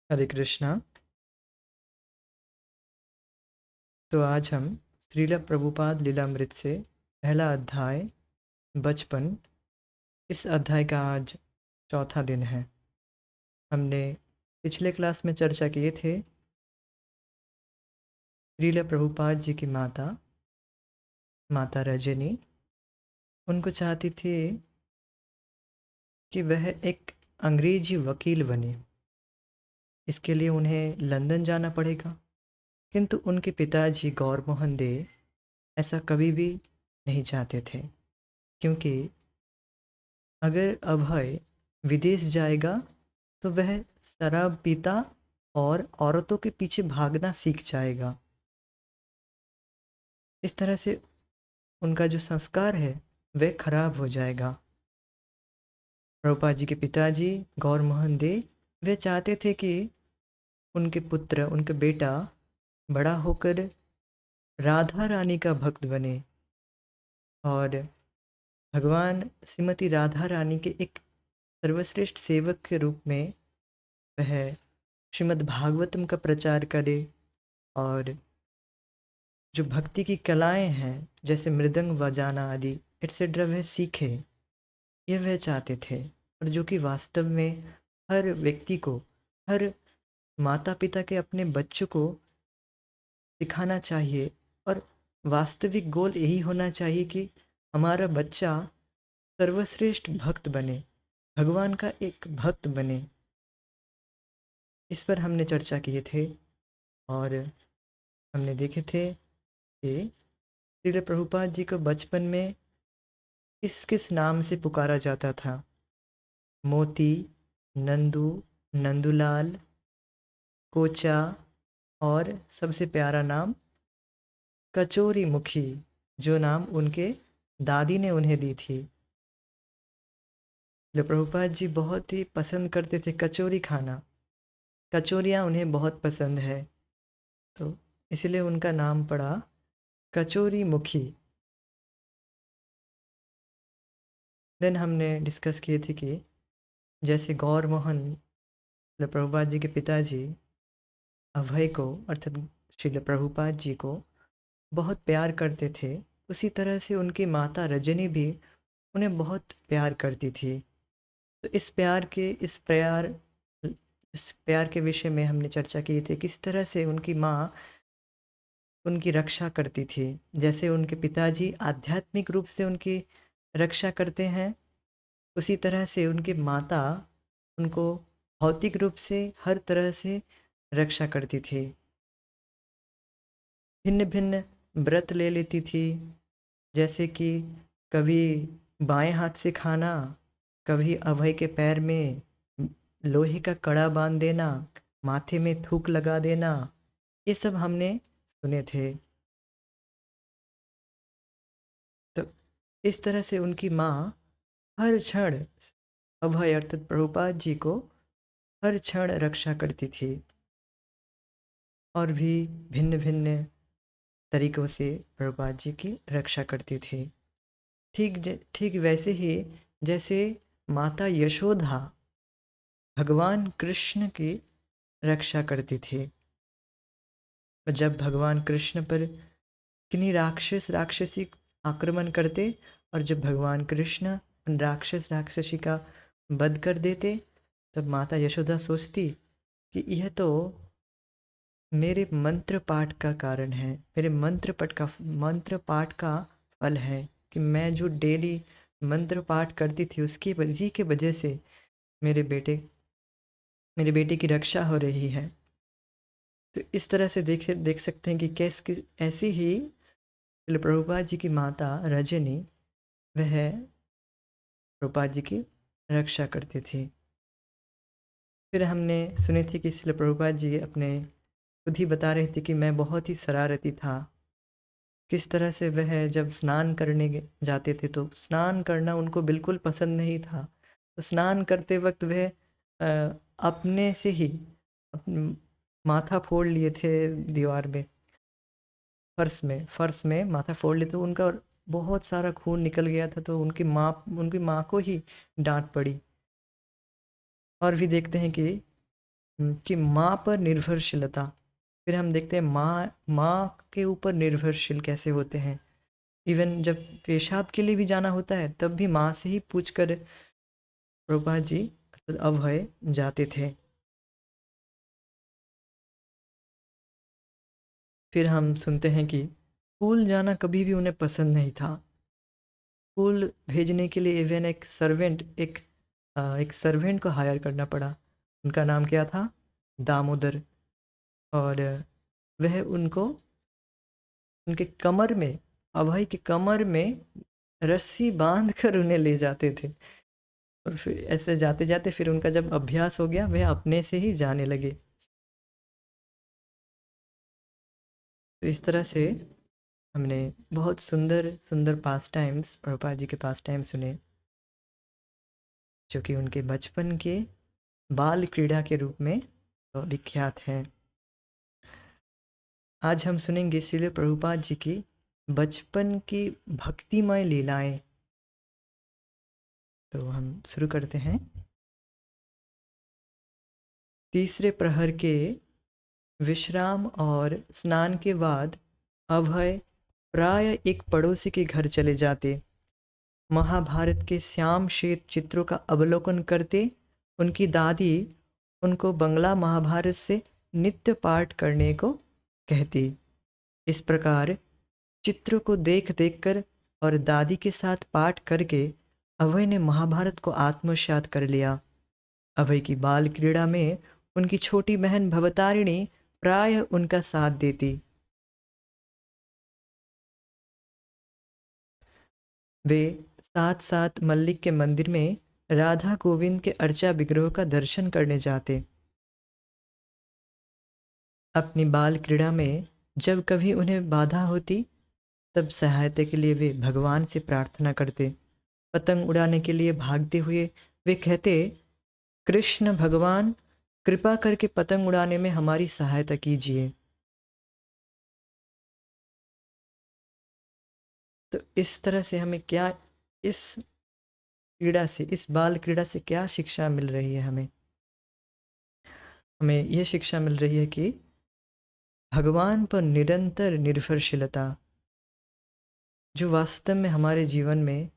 हरे कृष्णा। तो आज हम श्रील प्रभुपाद लीलामृत से पहला अध्याय बचपन, इस अध्याय का आज चौथा दिन है। हमने पिछले क्लास में चर्चा किए थे श्रील प्रभुपाद जी की माता माता रजनी। उनको चाहती थी कि वह एक अंग्रेजी वकील बने। इसके लिए उन्हें लंदन जाना पड़ेगा, किंतु उनके पिताजी गौर मोहन दे ऐसा कभी भी नहीं चाहते थे, क्योंकि अगर अभय विदेश जाएगा तो वह शराब पीता और औरतों के पीछे भागना सीख जाएगा। इस तरह से उनका जो संस्कार है वह खराब हो जाएगा। प्रभुपाद जी के पिताजी गौर मोहन दे वे चाहते थे कि उनके पुत्र, उनका बेटा बड़ा होकर राधा रानी का भक्त बने और भगवान श्रीमती राधा रानी के एक सर्वश्रेष्ठ सेवक के रूप में वह श्रीमद् भागवतम का प्रचार करे और जो भक्ति की कलाएं हैं जैसे मृदंग बजाना आदि एट्सेट्रा वह सीखे। ये वह चाहते थे, और जो कि वास्तव में हर व्यक्ति को, हर माता पिता के अपने बच्चों को सिखाना चाहिए। और वास्तविक गोल यही होना चाहिए कि हमारा बच्चा सर्वश्रेष्ठ भक्त बने, भगवान का एक भक्त बने। इस पर हमने चर्चा किए थे और हमने देखे थे कि श्रील प्रभुपाद जी को बचपन में किस किस नाम से पुकारा जाता था। मोती, नंदू, नंदूलाल, कोचा और सबसे प्यारा नाम कचोरी मुखी, जो नाम उनके दादी ने उन्हें दी थी। श्रील प्रभुपाद जी बहुत ही पसंद करते थे कचौरी खाना। कचौरियाँ उन्हें बहुत पसंद है, तो इसलिए उनका नाम पड़ा कचोरी मुखी। देन हमने डिस्कस किए थे कि जैसे गौर मोहन श्रील प्रभुपाद जी के पिताजी अभय को अर्थात श्रील प्रभुपाद जी को बहुत प्यार करते थे, उसी तरह से उनकी माता रजनी भी उन्हें बहुत प्यार करती थी। तो इस प्यार के विषय में हमने चर्चा की थी, किस तरह से उनकी माँ उनकी रक्षा करती थी। जैसे उनके पिताजी आध्यात्मिक रूप से उनकी रक्षा करते हैं, उसी तरह से उनकी माता उनको भौतिक रूप से हर तरह से रक्षा करती थी। भिन्न भिन्न व्रत ले लेती थी, जैसे कि कभी बाएं हाथ से खाना, कभी अभय के पैर में लोहे का कड़ा बांध देना, माथे में थूक लगा देना। ये सब हमने सुने थे। तो इस तरह से उनकी माँ हर क्षण अभय अर्थात प्रभुपाद जी को हर क्षण रक्षा करती थी, और भी भिन्न भिन्न तरीकों से प्रभुपाद जी की रक्षा करती थी। ठीक वैसे ही जैसे माता यशोदा भगवान कृष्ण की रक्षा करती थी। और जब भगवान कृष्ण पर किन्हीं राक्षसी आक्रमण करते, और जब भगवान कृष्ण उन राक्षसी का वध कर देते, तब माता यशोदा सोचती कि यह तो मेरे मंत्र पाठ का कारण है, मेरे मंत्र पाठ का फल है कि मैं जो डेली मंत्र पाठ करती थी उसकी वजह की वजह से मेरे मेरे बेटे की रक्षा हो रही है। तो इस तरह से देख सकते हैं कि ऐसी ही शिल प्रभुपाद जी की माता रजनी वह प्रभुपाद जी की रक्षा करती थी। फिर हमने सुनी थी कि शिल प्रभुपाद जी अपने खुद ही बता रहे थे कि मैं बहुत ही शरारती था। किस तरह से वह जब स्नान करने जाते थे तो स्नान करना उनको बिल्कुल पसंद नहीं था। तो स्नान करते वक्त वह अपने से ही माथा फोड़ लिए थे दीवार में, फर्श में माथा फोड़ लिए, तो उनका बहुत सारा खून निकल गया था। तो उनकी माँ को ही डांट पड़ी। और भी देखते हैं कि कि माँ पर निर्भरशीलता। फिर हम देखते हैं माँ माँ के ऊपर निर्भरशील कैसे होते हैं। इवन जब पेशाब के लिए भी जाना होता है तब भी माँ से ही पूछकर प्रभुपाद जी अर्थात अभय जाते थे। फिर हम सुनते हैं कि स्कूल जाना कभी भी उन्हें पसंद नहीं था। स्कूल भेजने के लिए इवन एक सर्वेंट को हायर करना पड़ा। उनका नाम क्या था? दामोदर। और वह उनको उनके कमर में, अभय के कमर में रस्सी बांध कर उन्हें ले जाते थे। और फिर ऐसे जाते जाते फिर उनका जब अभ्यास हो गया वह अपने से ही जाने लगे। तो इस तरह से हमने बहुत सुंदर सुंदर पास टाइम्स प्रभुपाद जी के पास टाइम सुने, जो कि उनके बचपन के बाल क्रीड़ा के रूप में विख्यात हैं। आज हम सुनेंगे श्रील प्रभुपाद जी की बचपन की भक्तिमय लीलाएं। तो हम शुरू करते हैं। तीसरे प्रहर के विश्राम और स्नान के बाद अभय प्राय एक पड़ोसी के घर चले जाते। महाभारत के श्याम श्वेत चित्रों का अवलोकन करते उनकी दादी उनको बंगला महाभारत से नित्य पाठ करने को कहती। इस प्रकार चित्रों को देख देख कर और दादी के साथ पाठ करके अभय ने महाभारत को आत्मसात कर लिया। अभय की बाल क्रीड़ा में उनकी छोटी बहन भवतारिणी प्राय उनका साथ देती। वे साथ साथ मल्लिक के मंदिर में राधा गोविंद के अर्चा विग्रह का दर्शन करने जाते। अपनी बाल क्रीड़ा में जब कभी उन्हें बाधा होती तब सहायता के लिए वे भगवान से प्रार्थना करते। पतंग उड़ाने के लिए भागते हुए वे कहते, कृष्ण भगवान कृपा करके पतंग उड़ाने में हमारी सहायता कीजिए। तो इस तरह से हमें क्या, इस क्रीड़ा से, इस बाल क्रीड़ा से क्या शिक्षा मिल रही है? हमें हमें यह शिक्षा मिल रही है कि भगवान पर निरंतर निर्भरशीलता, जो वास्तव में हमारे जीवन में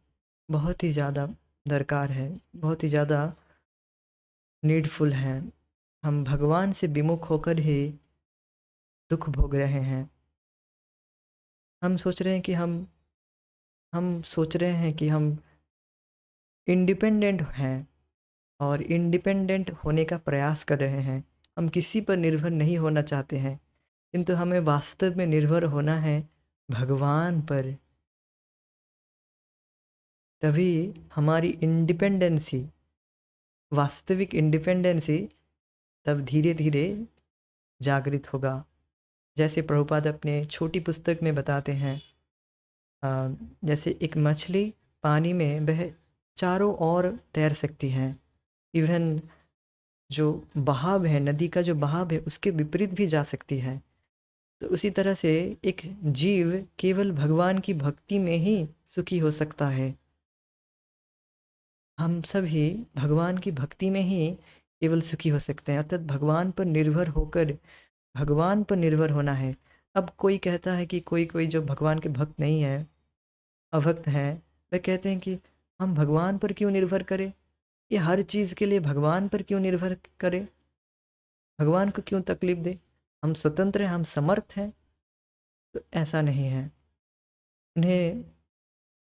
बहुत ही ज़्यादा दरकार है, बहुत ही ज़्यादा नीडफुल है। हम भगवान से विमुख होकर ही दुख भोग रहे हैं। हम सोच रहे हैं कि हम सोच रहे हैं कि हम इंडिपेंडेंट हैं और इंडिपेंडेंट होने का प्रयास कर रहे हैं। हम किसी पर निर्भर नहीं होना चाहते हैं, किंतु हमें वास्तव में निर्भर होना है भगवान पर। तभी हमारी इंडिपेंडेंसी, वास्तविक इंडिपेंडेंसी तब धीरे धीरे जागृत होगा। जैसे प्रभुपाद अपने छोटी पुस्तक में बताते हैं, जैसे एक मछली पानी में वह चारों ओर तैर सकती है। इवन जो बहाव है, नदी का जो बहाव है, उसके विपरीत भी जा सकती है। तो उसी तरह से एक जीव केवल भगवान की भक्ति में ही सुखी हो सकता है। हम सभी भगवान की भक्ति में ही केवल सुखी हो सकते हैं, अर्थात भगवान पर निर्भर होकर भगवान पर निर्भर होना है। अब कोई कहता है कि कोई कोई जो भगवान के भक्त नहीं है, अभक्त हैं, वे कहते हैं कि हम भगवान पर क्यों निर्भर करें, ये हर चीज़ के लिए भगवान पर क्यों निर्भर करें, भगवान को क्यों तकलीफ दे, हम स्वतंत्र हैं, हम समर्थ हैं। तो ऐसा नहीं है। उन्हें,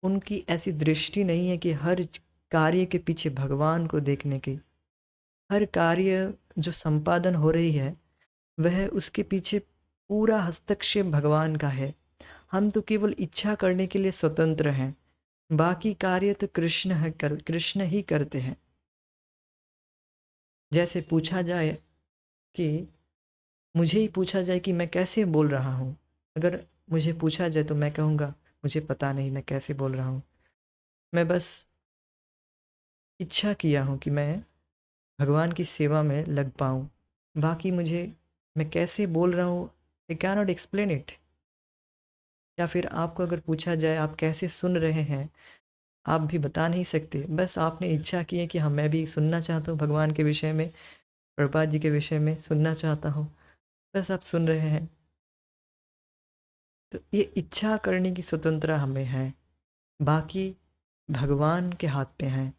उनकी ऐसी दृष्टि नहीं है कि हर कार्य के पीछे भगवान को देखने की। हर कार्य जो संपादन हो रही है वह उसके पीछे पूरा हस्तक्षेप भगवान का है। हम तो केवल इच्छा करने के लिए स्वतंत्र हैं, बाकी कार्य तो कृष्ण ही करते हैं। जैसे पूछा जाए कि मुझे ही पूछा जाए कि मैं कैसे बोल रहा हूँ, अगर मुझे पूछा जाए तो मैं कहूँगा मुझे पता नहीं मैं कैसे बोल रहा हूँ। मैं बस इच्छा किया हूँ कि मैं भगवान की सेवा में लग पाऊँ। बाकी मुझे, मैं कैसे बोल रहा हूँ, I can not explain it. या फिर आपको अगर पूछा जाए आप कैसे सुन रहे हैं, आप भी बता नहीं सकते। बस आपने इच्छा की है कि हाँ मैं भी सुनना चाहता हूँ भगवान के विषय में, प्रभुपाद जी के विषय में सुनना चाहता हूँ, बस आप सुन रहे हैं। तो ये इच्छा करने की स्वतंत्रता हमें है, बाकी भगवान के हाथ पे है।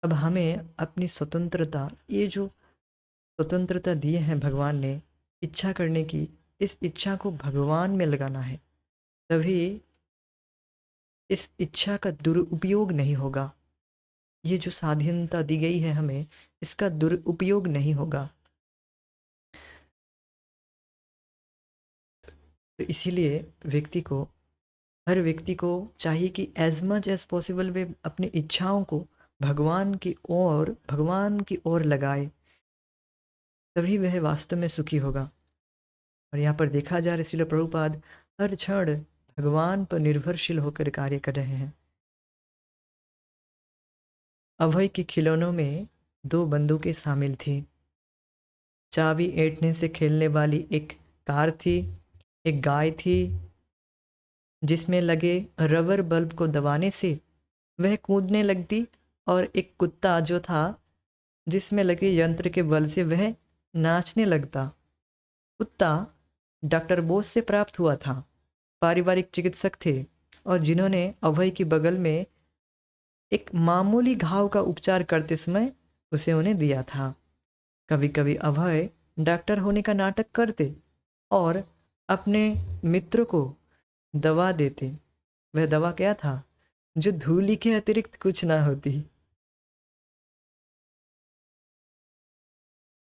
अब हमें अपनी स्वतंत्रता, ये जो स्वतंत्रता दिए हैं भगवान ने इच्छा करने की, इस इच्छा को भगवान में लगाना है, तभी इस इच्छा का दुरुपयोग नहीं होगा। ये जो स्वाधीनता दी गई है हमें, इसका दुरुपयोग नहीं होगा। तो इसीलिए हर व्यक्ति को चाहिए कि एज मच एज पॉसिबल वे अपनी इच्छाओं को भगवान की ओर लगाए, तभी वह वास्तव में सुखी होगा। और यहाँ पर देखा जा रहा है श्रील प्रभुपाद हर क्षण भगवान पर निर्भरशील होकर कार्य कर रहे हैं। अभय के खिलौनों में दो बंदूकें शामिल थी। चाबी ऐंठने से खेलने वाली एक कार थी, एक गाय थी जिसमें लगे रबर बल्ब को दबाने से वह कूदने लगती, और एक कुत्ता जो था जिसमें लगे यंत्र के बल से वह नाचने लगता। कुत्ता डॉक्टर बोस से प्राप्त हुआ था, पारिवारिक चिकित्सक थे, और जिन्होंने अभय के बगल में एक मामूली घाव का उपचार करते समय उसे उन्हें दिया था। कभी कभी अभय डॉक्टर होने का नाटक करते और अपने मित्र को दवा देते। वह दवा क्या था? जो धूली के अतिरिक्त कुछ ना होती।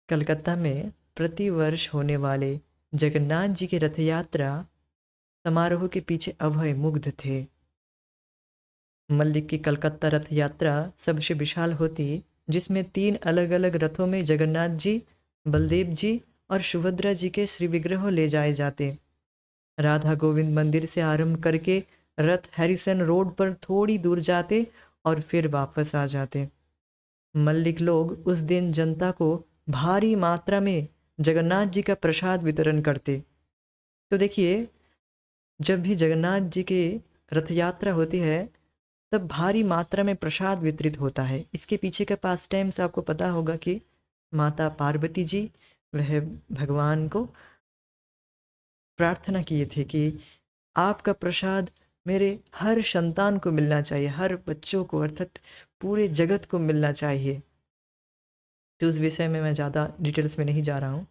कलकत्ता में प्रतिवर्ष होने वाले जगन्नाथ जी की रथ यात्रा समारोह के पीछे अभय मुग्ध थे। मल्लिक की कलकत्ता रथ यात्रा सबसे विशाल होती, जिसमें 3 अलग अलग रथों में जगन्नाथ जी, बलदेव जी और सुभद्रा जी के श्री विग्रह ले जाए जाते। राधा गोविंद मंदिर से आरंभ करके रथ हैरिसन रोड पर थोड़ी दूर जाते और फिर वापस आ जाते। मल्लिक लोग उस दिन जनता को भारी मात्रा में जगन्नाथ जी का प्रसाद वितरण करते। तो देखिए, जब भी जगन्नाथ जी की रथ यात्रा होती है तब भारी मात्रा में प्रसाद वितरित होता है। इसके पीछे का पास टाइम से आपको पता होगा कि माता पार्वती जी वह भगवान को प्रार्थना किए थे कि आपका प्रसाद मेरे हर संतान को मिलना चाहिए, हर बच्चों को, अर्थात पूरे जगत को मिलना चाहिए। तो उस विषय में मैं ज़्यादा डिटेल्स में नहीं जा रहा हूँ।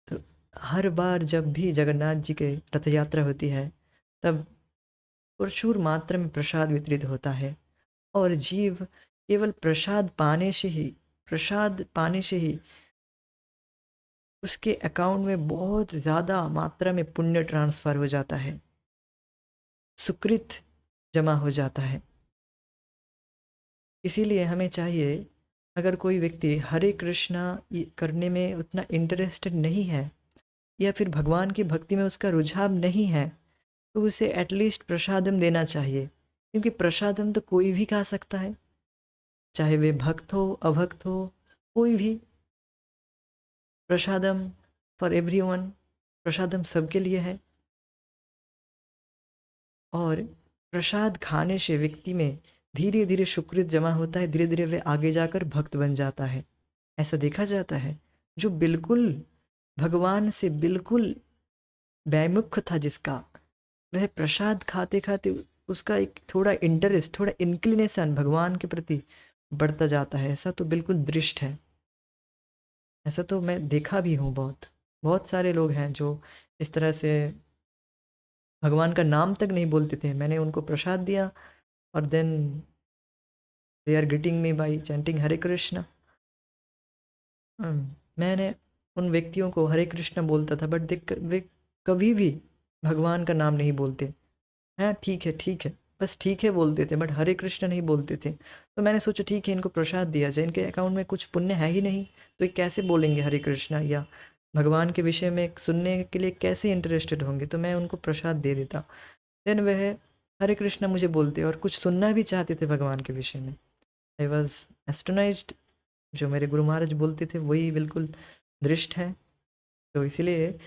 तो हर बार जब भी जगन्नाथ जी के रथ यात्रा होती है तब प्रचुर मात्रा में प्रसाद वितरित होता है, और जीव केवल प्रसाद पाने से ही उसके अकाउंट में बहुत ज़्यादा मात्रा में पुण्य ट्रांसफ़र हो जाता है, सुकृत जमा हो जाता है। इसीलिए हमें चाहिए, अगर कोई व्यक्ति हरे कृष्णा करने में उतना इंटरेस्टेड नहीं है, या फिर भगवान की भक्ति में उसका रुझान नहीं है, तो उसे एटलीस्ट प्रसादम देना चाहिए, क्योंकि प्रसादम तो कोई भी खा सकता है, चाहे वे भक्त हो अभक्त हो, कोई भी। प्रसादम फॉर एवरीवन, प्रसादम सबके लिए है। और प्रसाद खाने से व्यक्ति में धीरे धीरे सुकृत जमा होता है, धीरे धीरे वे आगे जाकर भक्त बन जाता है। ऐसा देखा जाता है, जो बिल्कुल भगवान से बिल्कुल वैमुख था जिसका, वह प्रसाद खाते खाते उसका एक थोड़ा इंटरेस्ट, थोड़ा इंक्लिनेशन भगवान के प्रति बढ़ता जाता है। ऐसा तो बिल्कुल दृष्ट है, ऐसा तो मैं देखा भी हूँ। बहुत बहुत सारे लोग हैं जो इस तरह से भगवान का नाम तक नहीं बोलते थे, मैंने उनको प्रसाद दिया और then they are greeting me by chanting Hare Krishna. मैंने उन व्यक्तियों को हरे कृष्णा बोलता था, बट वे कभी भी भगवान का नाम नहीं बोलते हैं। ठीक है ठीक है, बस ठीक है बोलते थे, बट हरे कृष्ण नहीं बोलते थे। तो मैंने सोचा ठीक है, इनको प्रसाद दिया जाए, इनके अकाउंट में कुछ पुण्य है ही नहीं, तो ये कैसे बोलेंगे हरे कृष्णा, या भगवान के विषय में सुनने के लिए कैसे इंटरेस्टेड होंगे। तो मैं उनको प्रसाद दे देता, देन वह हरे कृष्णा मुझे बोलते और कुछ सुनना भी चाहते थे भगवान के विषय में। आई वॉज एस्टोनाइज्ड, जो मेरे गुरु महाराज बोलते थे वही बिल्कुल दृष्ट है। तो इसीलिए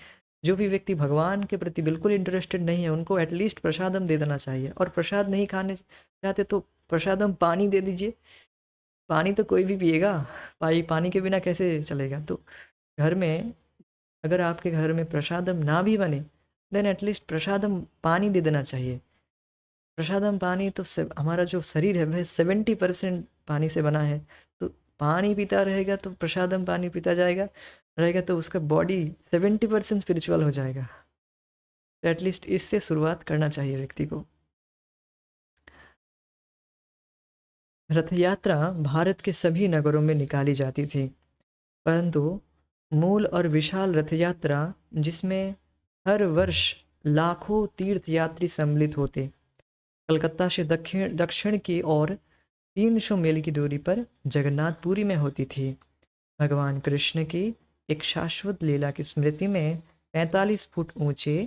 जो भी व्यक्ति भगवान के प्रति बिल्कुल इंटरेस्टेड नहीं है, उनको एटलीस्ट प्रसादम दे देना चाहिए। और प्रसाद नहीं खाने चाहते तो प्रसादम पानी दे दीजिए, पानी तो कोई भी पिएगा, पानी के बिना कैसे चलेगा? तो घर में, अगर आपके घर में प्रसादम ना भी बने, देन एटलीस्ट प्रसादम पानी दे देना चाहिए। प्रसादम पानी तो हमारा जो शरीर है वह 70% पानी से बना है। तो पानी पीता रहेगा तो प्रसादम पानी पीता जाएगा रहेगा तो उसका बॉडी 70% स्पिरिचुअल हो जाएगा। तो एटलीस्ट इससे शुरुआत करना चाहिए व्यक्ति को। रथ यात्रा भारत के सभी नगरों में निकाली जाती थी, परंतु मूल और विशाल रथ यात्रा, जिसमें हर वर्ष लाखों तीर्थयात्री सम्मिलित होते, कलकत्ता से दक्षिण दक्षिण की ओर 300 मील की दूरी पर जगन्नाथपुरी में होती थी। भगवान कृष्ण की एक शाश्वत लीला की स्मृति में 45 फुट ऊंचे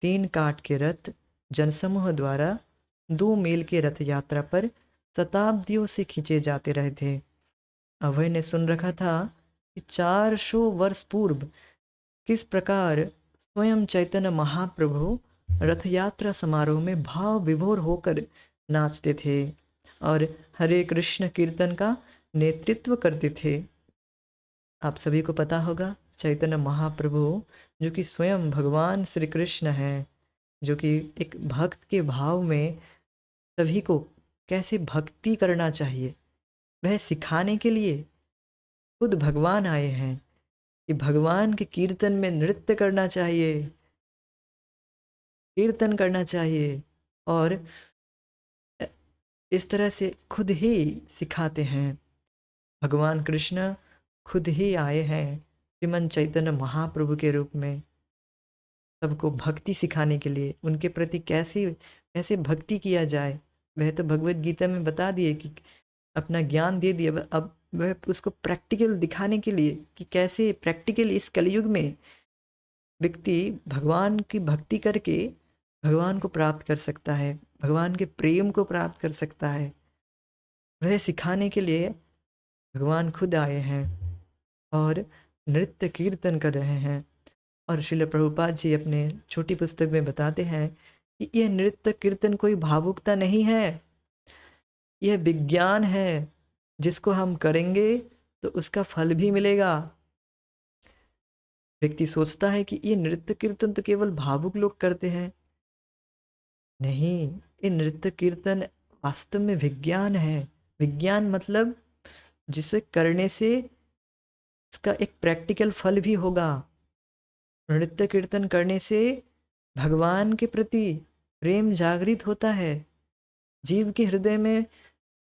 3 काठ के रथ जनसमूह द्वारा 2 मील की रथ यात्रा पर शताब्दियों से खींचे जाते रहे थे। अभय ने सुन रखा था कि 400 वर्ष पूर्व किस प्रकार स्वयं चैतन्य महाप्रभु रथ यात्रा समारोह में भाव विभोर होकर नाचते थे और हरे कृष्ण कीर्तन का नेतृत्व करते थे। आप सभी को पता होगा चैतन्य महाप्रभु, जो कि स्वयं भगवान श्री कृष्ण हैं, जो कि एक भक्त के भाव में सभी को कैसे भक्ति करना चाहिए वह सिखाने के लिए खुद भगवान आए हैं कि भगवान के कीर्तन में नृत्य करना चाहिए, कीर्तन करना चाहिए, और इस तरह से खुद ही सिखाते हैं। भगवान कृष्ण खुद ही आए हैं श्रीमन चैतन्य महाप्रभु के रूप में सबको भक्ति सिखाने के लिए, उनके प्रति कैसे कैसे भक्ति किया जाए। वह तो भगवत गीता में बता दिए कि अपना ज्ञान दे दिया, अब वह उसको प्रैक्टिकल दिखाने के लिए कि कैसे प्रैक्टिकल इस कलयुग में व्यक्ति भगवान की भक्ति करके भगवान को प्राप्त कर सकता है, भगवान के प्रेम को प्राप्त कर सकता है। वह सिखाने के लिए भगवान खुद आए हैं और नृत्य कीर्तन कर रहे हैं। और श्रील प्रभुपाद जी अपने छोटी पुस्तक में बताते हैं कि यह नृत्य कीर्तन कोई भावुकता नहीं है, यह विज्ञान है, जिसको हम करेंगे तो उसका फल भी मिलेगा। व्यक्ति सोचता है कि ये नृत्य कीर्तन तो केवल भावुक लोग करते हैं, नहीं, ये नृत्य कीर्तन वास्तव में विज्ञान है। विज्ञान मतलब जिसे करने से उसका एक प्रैक्टिकल फल भी होगा। नृत्य कीर्तन करने से भगवान के प्रति प्रेम जागृत होता है, जीव के हृदय में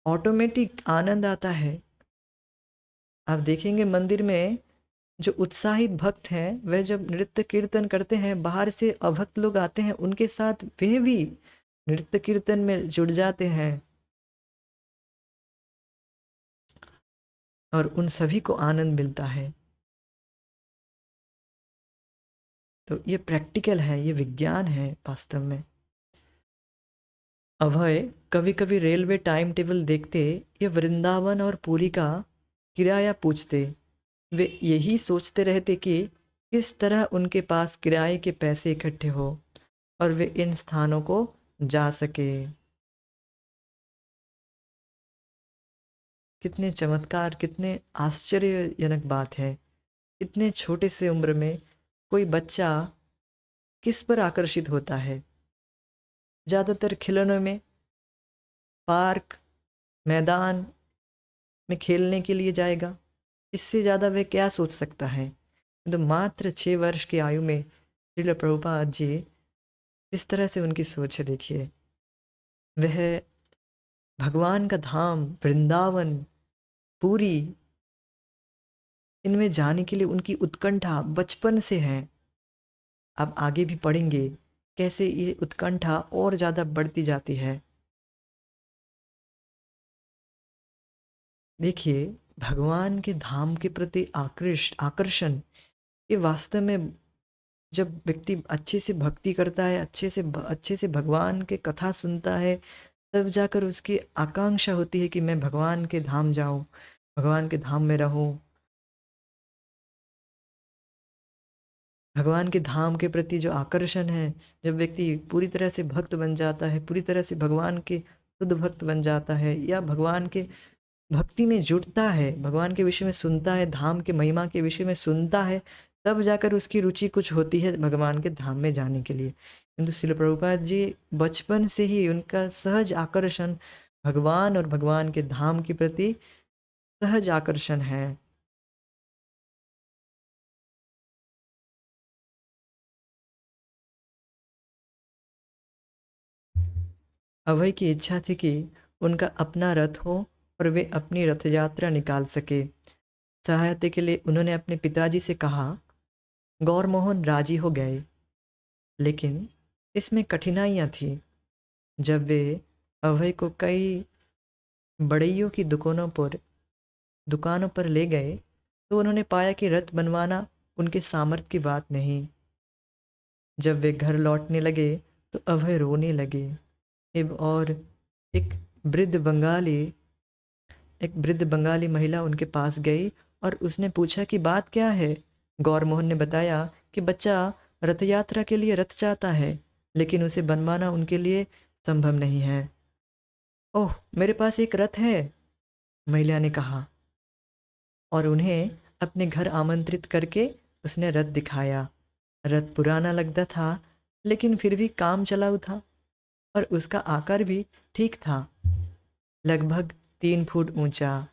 ऑटोमेटिक आनंद आता है। आप देखेंगे मंदिर में जो उत्साहित भक्त हैं वह जब नृत्य कीर्तन करते हैं, बाहर से अभक्त लोग आते हैं उनके साथ वे भी नृत्य कीर्तन में जुड़ जाते हैं और उन सभी को आनंद मिलता है। तो ये प्रैक्टिकल है, ये विज्ञान है वास्तव में। अभय कभी कभी रेलवे टाइम टेबल देखते या वृंदावन और पुरी का किराया पूछते। वे यही सोचते रहते कि किस तरह उनके पास किराए के पैसे इकट्ठे हो और वे इन स्थानों को जा सके। कितने चमत्कार, कितने आश्चर्यजनक बात है। इतने छोटे से उम्र में कोई बच्चा किस पर आकर्षित होता है? ज़्यादातर खिलौनों में, पार्क, मैदान में खेलने के लिए जाएगा। इससे ज़्यादा वह क्या सोच सकता है? तो मात्र 6 वर्ष की आयु में श्रील प्रभुपाद जी, इस तरह से उनकी सोच है, देखिए। वह भगवान का धाम वृंदावन, पुरी, इनमें जाने के लिए उनकी उत्कंठा बचपन से है। अब आगे भी पढ़ेंगे कैसे ये उत्कंठा और ज़्यादा बढ़ती जाती है। देखिए, भगवान के धाम के प्रति आकर्षण, ये वास्तव में जब व्यक्ति अच्छे से भक्ति करता है, अच्छे से भगवान के कथा सुनता है, तब जाकर उसकी आकांक्षा होती है कि मैं भगवान के धाम जाऊं, भगवान के धाम में रहूं। भगवान के धाम के प्रति जो आकर्षण है, जब व्यक्ति पूरी तरह से भक्त बन जाता है, पूरी तरह से भगवान के शुद्ध भक्त बन जाता है, या भगवान के भक्ति में जुटता है, भगवान के विषय में सुनता है, धाम के महिमा के विषय में सुनता है, तब जाकर उसकी रुचि कुछ होती है भगवान के धाम में जाने के लिए। किंतु श्रील प्रभुपाद जी बचपन से ही उनका सहज आकर्षण भगवान और भगवान के धाम के प्रति सहज आकर्षण है। अभय की इच्छा थी कि उनका अपना रथ हो और वे अपनी रथ यात्रा निकाल सके। सहायता के लिए उन्होंने अपने पिताजी से कहा। गौरमोहन राजी हो गए, लेकिन इसमें कठिनाइयाँ थीं। जब वे अभय को कई बढ़इयों की दुकानों पर ले गए तो उन्होंने पाया कि रथ बनवाना उनके सामर्थ्य की बात नहीं। जब वे घर लौटने लगे तो अभय रोने लगे। और एक वृद्ध बंगाली एक वृद्ध बंगाली महिला उनके पास गई और उसने पूछा कि बात क्या है। गौरमोहन ने बताया कि बच्चा रथ यात्रा के लिए रथ चाहता है, लेकिन उसे बनवाना उनके लिए संभव नहीं है। ओह, मेरे पास एक रथ है, महिला ने कहा, और उन्हें अपने घर आमंत्रित करके उसने रथ दिखाया। रथ पुराना लगता था, लेकिन फिर भी काम चलाऊ था और उसका आकार भी ठीक था, लगभग 3 फुट ऊंचा।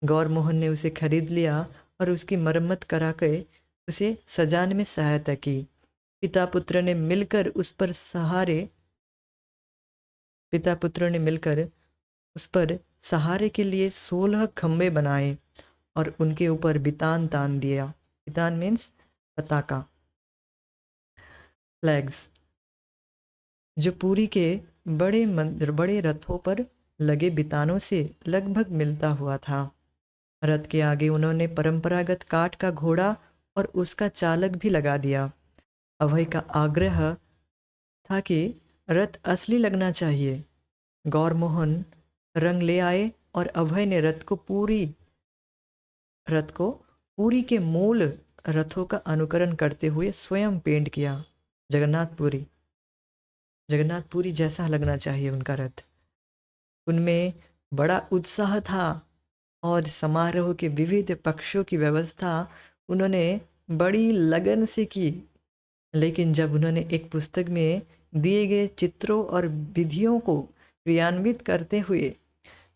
गौरमोहन ने उसे खरीद लिया और उसकी मरम्मत करा के उसे सजाने में सहायता की। पिता पुत्र ने मिलकर उस पर सहारे के लिए 16 खंबे बनाए और उनके ऊपर बितान तान दिया। बितान मीन्स पताका, फ्लैग्स, जो पूरी के बड़े रथों पर लगे बितानों से लगभग मिलता हुआ था। रथ के आगे उन्होंने परंपरागत काठ का घोड़ा और उसका चालक भी लगा दिया। अभय का आग्रह था कि रथ असली लगना चाहिए। गौरमोहन रंग ले आए और अभय ने रथ को पुरी के मूल रथों का अनुकरण करते हुए स्वयं पेंट किया। जगन्नाथपुरी जैसा लगना चाहिए उनका रथ। उनमें बड़ा उत्साह था और समारोह के विविध पक्षों की व्यवस्था उन्होंने बड़ी लगन से की। लेकिन जब उन्होंने एक पुस्तक में दिए गए चित्रों और विधियों को क्रियान्वित करते हुए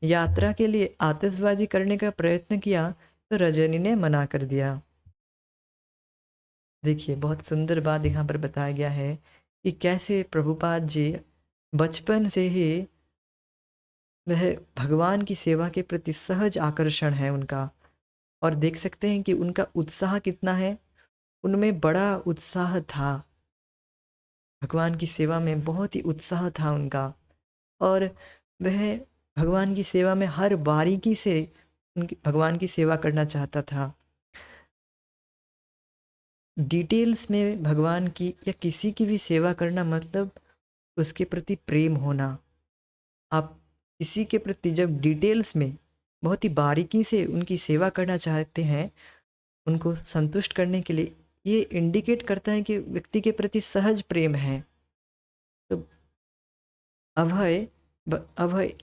यात्रा के लिए आतिशबाजी करने का प्रयत्न किया तो रजनी ने मना कर दिया। देखिए, बहुत सुंदर बात यहाँ पर बताया गया है कि कैसे प्रभुपाद जी बचपन से ही वह भगवान की सेवा के प्रति सहज आकर्षण है उनका। और देख सकते हैं कि उनका उत्साह कितना है। उनमें बड़ा उत्साह था, भगवान की सेवा में बहुत ही उत्साह था उनका। और वह भगवान की सेवा में हर बारीकी से उनकी भगवान की सेवा करना चाहता था। डिटेल्स में भगवान की या किसी की भी सेवा करना मतलब उसके प्रति प्रेम होना। आप किसी के प्रति जब डिटेल्स में बहुत ही बारीकी से उनकी सेवा करना चाहते हैं, उनको संतुष्ट करने के लिए, ये इंडिकेट करता है कि व्यक्ति के प्रति सहज प्रेम है। तो अभय अभय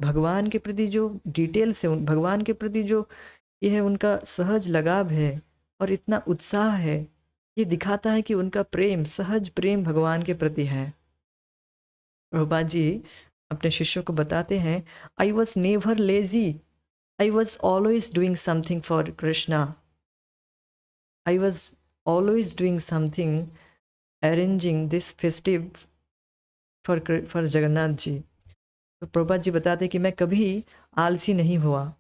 भगवान के प्रति जो डिटेल्स है, भगवान के प्रति जो ये है उनका सहज लगाव है और इतना उत्साह है, ये दिखाता है कि उनका प्रेम, सहज प्रेम भगवान के प्रति है। प्रभुपाद जी अपने शिष्यों को बताते हैं, I was never lazy, I was always doing something for Krishna, I was always doing something arranging this festive for Jagannath ji. तो प्रभुपाद जी बताते हैं कि मैं कभी आलसी नहीं हुआ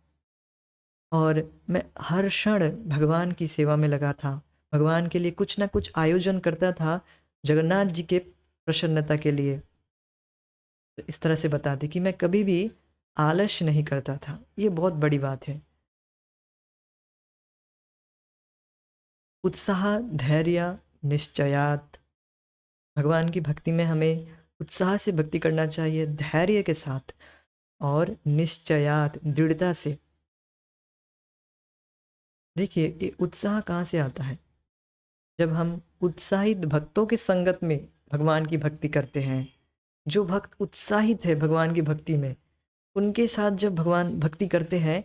और मैं हर क्षण भगवान की सेवा में लगा था, भगवान के लिए कुछ ना कुछ आयोजन करता था जगन्नाथ जी के प्रसन्नता के लिए। तो इस तरह से बताते कि मैं कभी भी आलस्य नहीं करता था। ये बहुत बड़ी बात है। उत्साह, धैर्य, निश्चयात। भगवान की भक्ति में हमें उत्साह से भक्ति करना चाहिए, धैर्य के साथ और निश्चयात, दृढ़ता से। देखिए, ये उत्साह कहाँ से आता है? जब हम उत्साहित भक्तों के संगत में भगवान की भक्ति करते हैं। जो भक्त उत्साहित है भगवान की भक्ति में, उनके साथ जब भगवान भक्ति करते हैं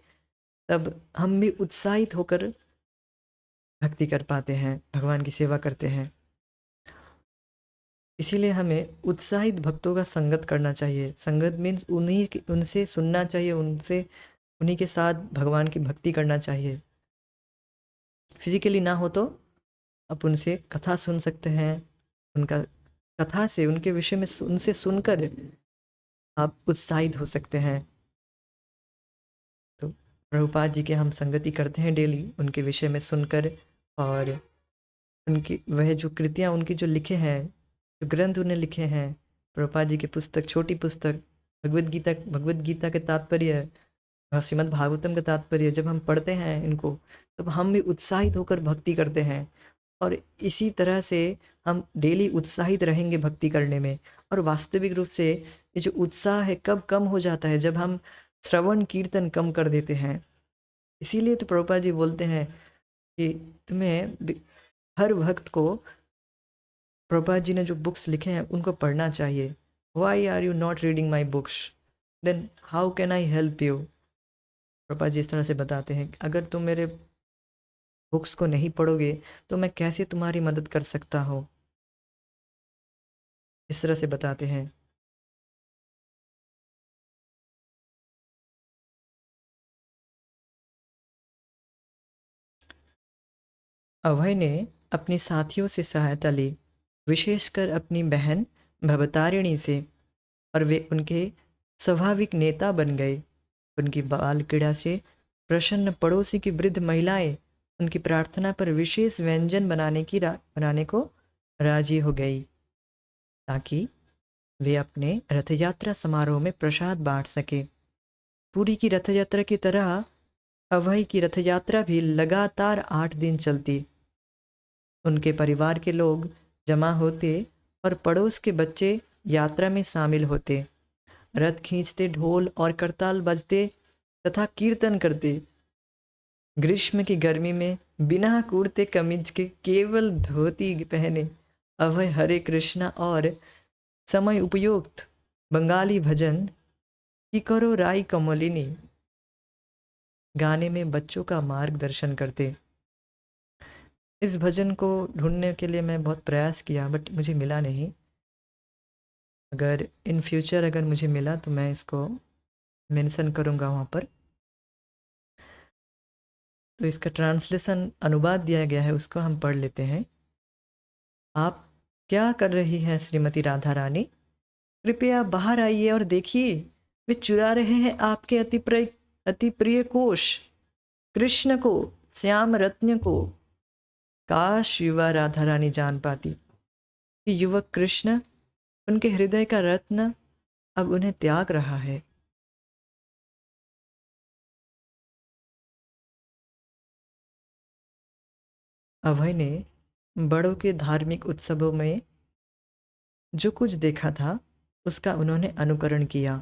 तब हम भी उत्साहित होकर भक्ति कर पाते हैं, भगवान की सेवा करते हैं। इसीलिए हमें उत्साहित भक्तों का संगत करना चाहिए। संगत मीन्स उनसे सुनना चाहिए, उनसे उन्हीं के साथ भगवान की भक्ति करना चाहिए। फिजिकली ना हो तो आप उनसे कथा सुन सकते हैं। उनका कथा से उनके विषय में उनसे सुनकर आप उत्साहित हो सकते हैं। तो प्रभुपाद जी के हम संगति करते हैं डेली, उनके विषय में सुनकर। और उनकी वह जो कृतियाँ उनकी जो लिखे हैं, जो ग्रंथ उन्हें लिखे हैं, प्रभुपाद जी की पुस्तक, छोटी पुस्तक भगवद गीता के तात्पर्य और श्रीमद् भागवतम का तात्पर्य, जब हम पढ़ते हैं इनको तब हम भी उत्साहित होकर भक्ति करते हैं। और इसी तरह से हम डेली उत्साहित रहेंगे भक्ति करने में। और वास्तविक रूप से ये जो उत्साह है कब कम हो जाता है, जब हम श्रवण कीर्तन कम कर देते हैं। इसीलिए तो प्रभुपाद जी बोलते हैं कि तुम्हें हर भक्त को प्रभुपाद जी ने जो बुक्स लिखे हैं उनको पढ़ना चाहिए। Why are you not reading my books, then how can I help you. Prabhupada ji इस तरह से बताते हैं, अगर तुम मेरे बुक्स को नहीं पढ़ोगे तो मैं कैसे तुम्हारी मदद कर सकता हूँ। इस तरह से बताते हैं। अभय ने अपने साथियों से सहायता ली, विशेषकर अपनी बहन भवतारिणी से, और वे उनके स्वाभाविक नेता बन गए। उनकी बाल क्रीड़ा से प्रसन्न पड़ोसी की वृद्ध महिलाएं उनकी प्रार्थना पर विशेष व्यंजन बनाने को राजी हो गई, ताकि वे अपने रथ यात्रा समारोह में प्रसाद बांट सके। पूरी की रथ यात्रा की तरह अभय की रथ यात्रा भी लगातार 8 दिन चलती। उनके परिवार के लोग जमा होते और पड़ोस के बच्चे यात्रा में शामिल होते। रथ खींचते, ढोल और करताल बजते तथा कीर्तन करते। ग्रीष्म की गर्मी में बिना कुर्ते कमीज के केवल धोती पहने अभय हरे कृष्णा और समय उपयुक्त बंगाली भजन की करो राई कमलिनी गाने में बच्चों का मार्गदर्शन करते। इस भजन को ढूंढने के लिए मैं बहुत प्रयास किया बट मुझे मिला नहीं। अगर इन फ्यूचर अगर मुझे मिला तो मैं इसको मेंशन करूँगा वहाँ पर। तो इसका ट्रांसलेशन अनुवाद दिया गया है, उसको हम पढ़ लेते हैं। आप क्या कर रही हैं श्रीमती राधा रानी? कृपया बाहर आइए और देखिए, वे चुरा रहे हैं आपके अति प्रिय कोश कृष्ण को, श्याम रत्न को। काश युवा राधा रानी जान पाती कि युवक कृष्ण, उनके हृदय का रत्न, अब उन्हें त्याग रहा है। अभय ने बड़ों के धार्मिक उत्सवों में जो कुछ देखा था उसका उन्होंने अनुकरण किया।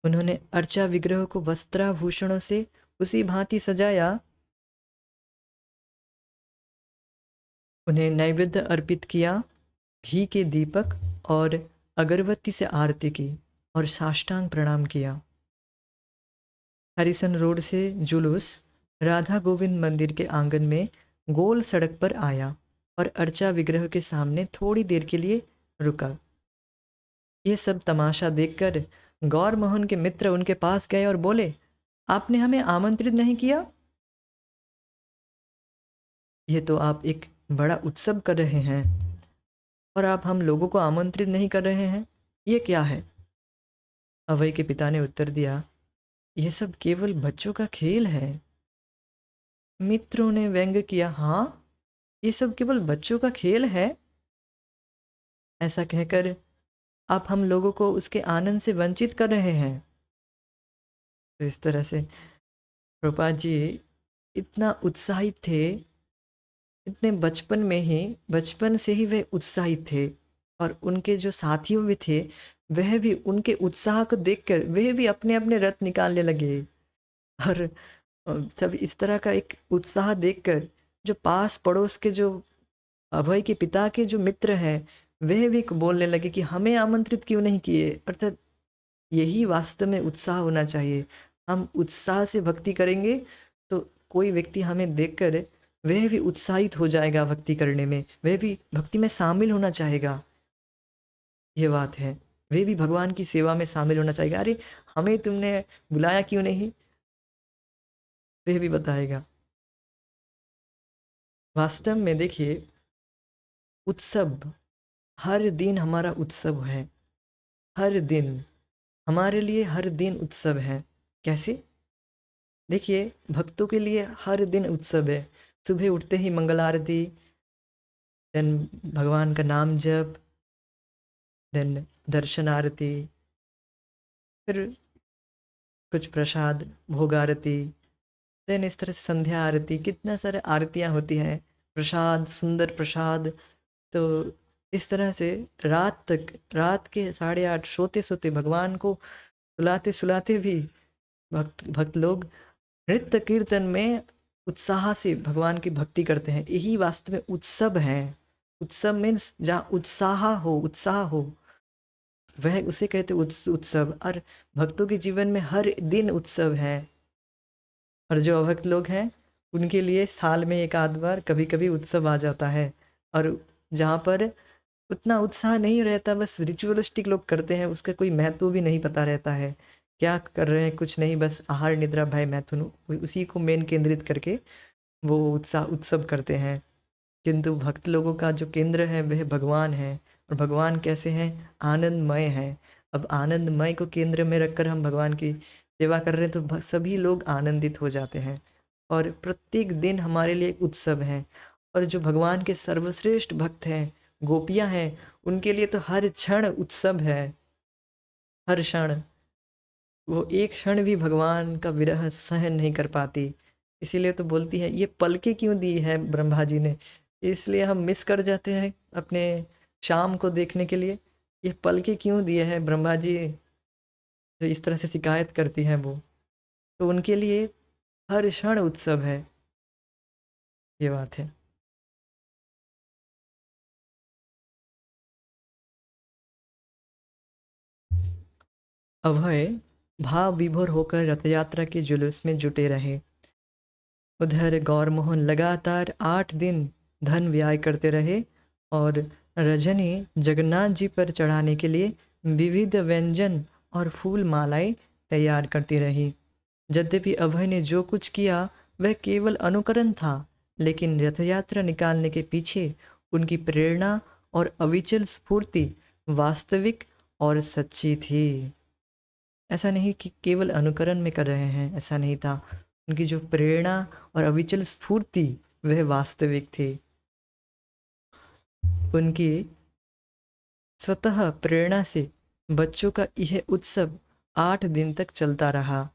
उन्होंने अर्चा विग्रह को वस्त्राभूषणों से उसी भांति सजाया, उन्हें नैवेद्य अर्पित किया, घी के दीपक और अगरबत्ती से आरती की और साष्टांग प्रणाम किया। हरिसन रोड से जुलूस राधा गोविंद मंदिर के आंगन में गोल सड़क पर आया और अर्चा विग्रह के सामने थोड़ी देर के लिए रुका। ये सब तमाशा देखकर गौर मोहन के मित्र उनके पास गए और बोले, आपने हमें आमंत्रित नहीं किया? ये तो आप एक बड़ा उत्सव कर रहे हैं और आप हम लोगों को आमंत्रित नहीं कर रहे हैं, ये क्या है? अभय के पिता ने उत्तर दिया, यह सब केवल बच्चों का खेल है। मित्रों ने व्यंग किया, हाँ, ये सब केवल बच्चों का खेल है? ऐसा कहकर आप हम लोगों को उसके आनंद से वंचित कर रहे हैं। तो इस तरह से प्रभुपाद जी इतना उत्साहित थे, इतने बचपन से ही वे उत्साहित थे। और उनके जो साथियों में थे वह भी उनके उत्साह को देखकर वह भी अपने अपने रथ निकालने लगे। और सब इस तरह का एक उत्साह देखकर जो पास पड़ोस के जो अभय के पिता के जो मित्र हैं वह भी बोलने लगे कि हमें आमंत्रित क्यों नहीं किए। अर्थात यही वास्तव में उत्साह होना चाहिए। हम उत्साह से भक्ति करेंगे तो कोई व्यक्ति हमें देखकर वह भी उत्साहित हो जाएगा भक्ति करने में, वह भी भक्ति में शामिल होना चाहेगा। ये बात है। वह भी भगवान की सेवा में शामिल होना चाहेगा। अरे! हमें तुमने बुलाया क्यों नहीं? वह भी बताएगा। वास्तव में देखिए, उत्सव, हर दिन हमारा उत्सव है। हर दिन, हमारे लिए हर दिन उत्सव है। कैसे? देखिए, भक्तों के लिए हर दिन उत्सव है। सुबह उठते ही मंगल आरती, देन भगवान का नाम जप, देन दर्शन आरती, फिर कुछ प्रसाद, भोग आरती, देन इस तरह से संध्या आरती, कितना सारे आरतियाँ होती हैं। प्रसाद, सुंदर प्रसाद। तो इस तरह से रात तक, रात के 8:30 सोते-सोते भगवान को सुलाते-सुलाते भी भक्त भक्त लोग नृत्य कीर्तन में उत्साह से भगवान की भक्ति करते हैं। यही वास्तव में उत्सव है। उत्सव मीन्स जहाँ उत्साह हो, वह उसे कहते हैं उत्सव। और भक्तों के जीवन में हर दिन उत्सव है। और जो अभक्त लोग हैं, उनके लिए साल में एक आध बार कभी-कभी उत्सव आ जाता है। और जहाँ पर उतना उत्साह नहीं रहता, बस रिचुअलिस्टिक लोग करते हैं, उसका कोई महत्व भी नहीं पता रहता है। क्या कर रहे हैं, कुछ नहीं, बस आहार, निद्रा, भय, मैथुन, उसी को मेन केंद्रित करके वो उत्सव करते हैं। किंतु भक्त लोगों का जो केंद्र है वह भगवान है। और भगवान कैसे हैं? आनंदमय है। अब आनंदमय को केंद्र में रखकर हम भगवान की सेवा कर रहे हैं तो सभी लोग आनंदित हो जाते हैं। और प्रत्येक दिन हमारे लिए एक उत्सव है। और जो भगवान के सर्वश्रेष्ठ भक्त हैं, गोपियां हैं, उनके लिए तो हर क्षण उत्सव है। हर क्षण, वो एक क्षण भी भगवान का विरह सहन नहीं कर पाती। इसीलिए तो बोलती है, ये पलके क्यों दी है ब्रह्मा जी ने, इसलिए हम मिस कर जाते हैं अपने शाम को देखने के लिए। ये पलके क्यों दिए हैं ब्रह्मा जी, तो इस तरह से शिकायत करती हैं वो। तो उनके लिए हर क्षण उत्सव है। ये बात है। अभय भाव विभोर होकर रथ यात्रा के जुलूस में जुटे रहे। उधर गौरमोहन लगातार 8 दिन धन व्यय करते रहे और रजनी जगन्नाथ जी पर चढ़ाने के लिए विविध व्यंजन और फूल मालाएं तैयार करती रही। यद्यपि अभय ने जो कुछ किया वह केवल अनुकरण था, लेकिन रथयात्रा निकालने के पीछे उनकी प्रेरणा और अविचल स्फूर्ति वास्तविक और सच्ची थी। ऐसा नहीं कि केवल अनुकरण में कर रहे हैं, ऐसा नहीं था। उनकी जो प्रेरणा और अविचल स्फूर्ति वह वास्तविक थी। उनकी स्वतः प्रेरणा से बच्चों का यह उत्सव 8 दिन तक चलता रहा।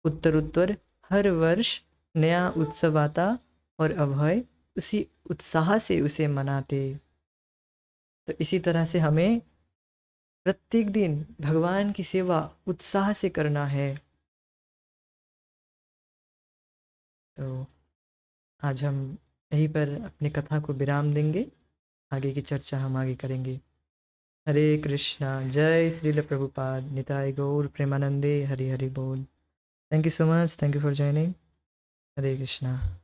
उत्तरोत्तर हर वर्ष नया उत्सव आता और अभय उसी उत्साह से उसे मनाते। तो इसी तरह से हमें प्रत्येक दिन भगवान की सेवा उत्साह से करना है। तो आज हम यहीं पर अपनी कथा को विराम देंगे। आगे की चर्चा हम आगे करेंगे। हरे कृष्णा, जय श्रील प्रभुपाद, निताय गौर प्रेमानंदे, हरि हरि बोल। Thank you so much, thank you for joining. Hare Krishna.